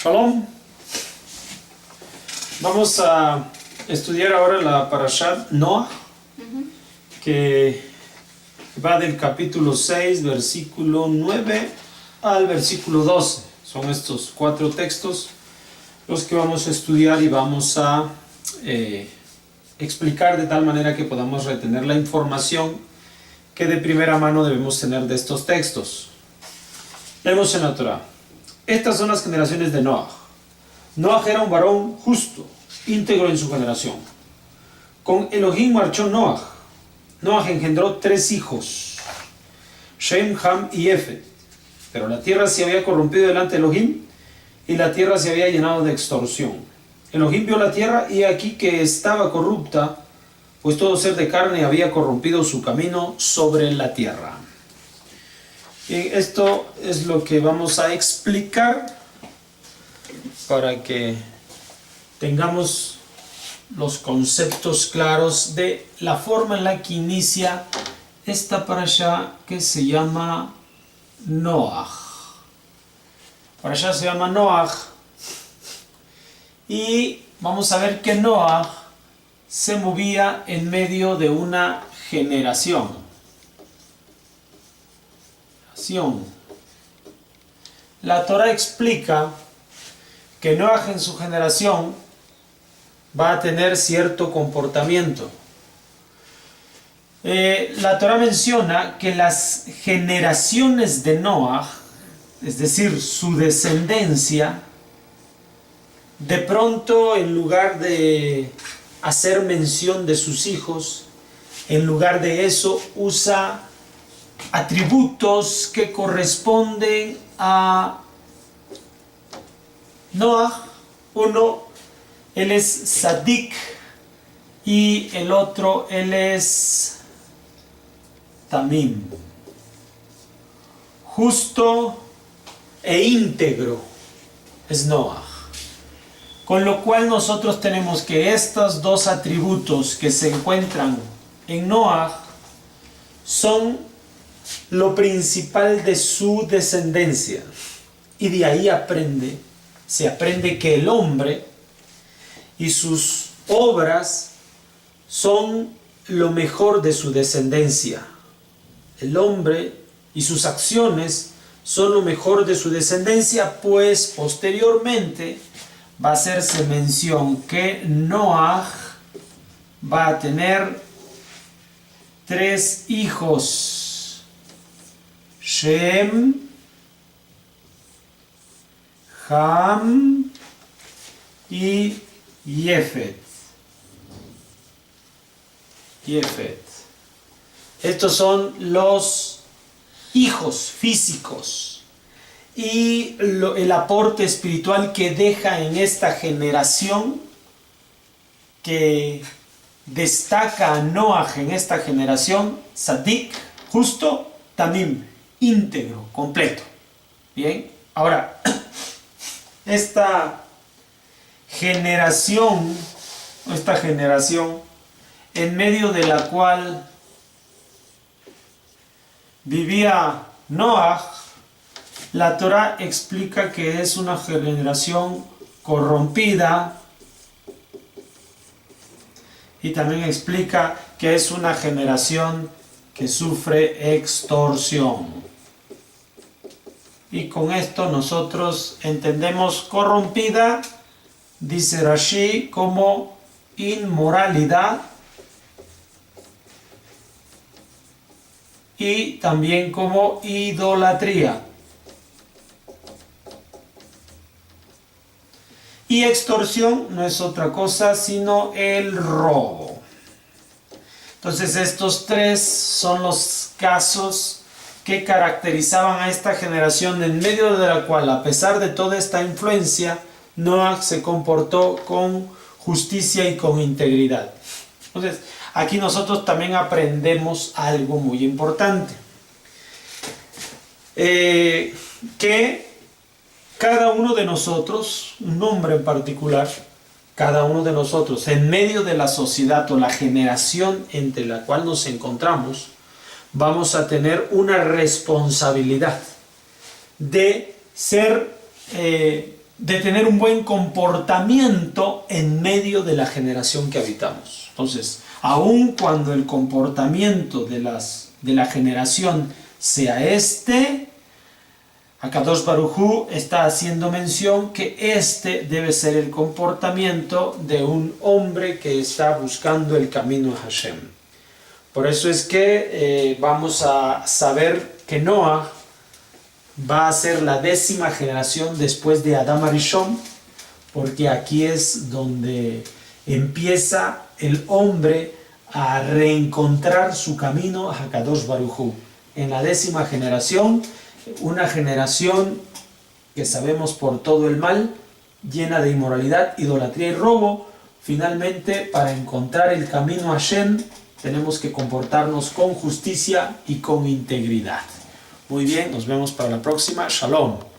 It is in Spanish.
Shalom. Vamos a estudiar ahora la Parashat Noah, que va del capítulo 6, versículo 9 al versículo 12. Son estos 4 textos los que vamos a estudiar y vamos a explicar de tal manera que podamos retener la información que de primera mano debemos tener de estos textos. Leemos en la Torah. Estas son las generaciones de Noah. Noah era un varón justo, íntegro en su generación. Con Elohim marchó Noah. Noah engendró 3 hijos, Shem, Ham y Jefet. Pero la tierra se había corrompido delante de Elohim y la tierra se había llenado de extorsión. Elohim vio la tierra y aquí que estaba corrupta, pues todo ser de carne había corrompido su camino sobre la tierra. Y esto es lo que vamos a explicar para que tengamos los conceptos claros de la forma en la que inicia esta parashá que se llama Noah. Parashá se llama Noah y vamos a ver que Noah se movía en medio de una generación. La Torah explica que Noah en su generación va a tener cierto comportamiento. La Torah menciona que las generaciones de Noah, es decir, su descendencia, de pronto en lugar de hacer mención de sus hijos, en lugar de eso usa atributos que corresponden a Noah. Uno, él es Sadik, y el otro, él es Tamim, justo e íntegro es Noah. Con lo cual nosotros tenemos que estos 2 atributos que se encuentran en Noah son lo principal de su descendencia, y de ahí se aprende que el hombre y sus obras son lo mejor de su descendencia. El hombre y sus acciones son lo mejor de su descendencia, pues posteriormente va a hacerse mención que Noah va a tener 3 hijos: Shem, Ham y Jefet. Estos son los hijos físicos y el aporte espiritual que deja en esta generación, que destaca a Noah en esta generación: Sadik, justo; Tamim, íntegro, completo. Bien, ahora, esta generación en medio de la cual vivía Noah, la Torah explica que es una generación corrompida, y también explica que es una generación que sufre extorsión. Y con esto nosotros entendemos corrompida, dice Rashi, como inmoralidad y también como idolatría. Y extorsión no es otra cosa sino el robo. Entonces estos 3 son los casos que caracterizaban a esta generación, en medio de la cual, a pesar de toda esta influencia, Noah se comportó con justicia y con integridad. Entonces, aquí nosotros también aprendemos algo muy importante. Que cada uno de nosotros, un hombre en particular, cada uno de nosotros, en medio de la sociedad o la generación entre la cual nos encontramos, vamos a tener una responsabilidad de ser de tener un buen comportamiento en medio de la generación que habitamos. Entonces, aun cuando el comportamiento de la generación sea Akadosh Baruj Hu está haciendo mención que debe ser el comportamiento de un hombre que está buscando el camino a Hashem. Por eso es que vamos a saber que Noah va a ser la 10ª generación después de Adam Arishon, porque aquí es donde empieza el hombre a reencontrar su camino a Akadosh Baruj Hu. En la 10ª generación, una generación que sabemos por todo el mal, llena de inmoralidad, idolatría y robo. Finalmente, para encontrar el camino a Hashem, tenemos que comportarnos con justicia y con integridad. Muy bien, nos vemos para la próxima. Shalom.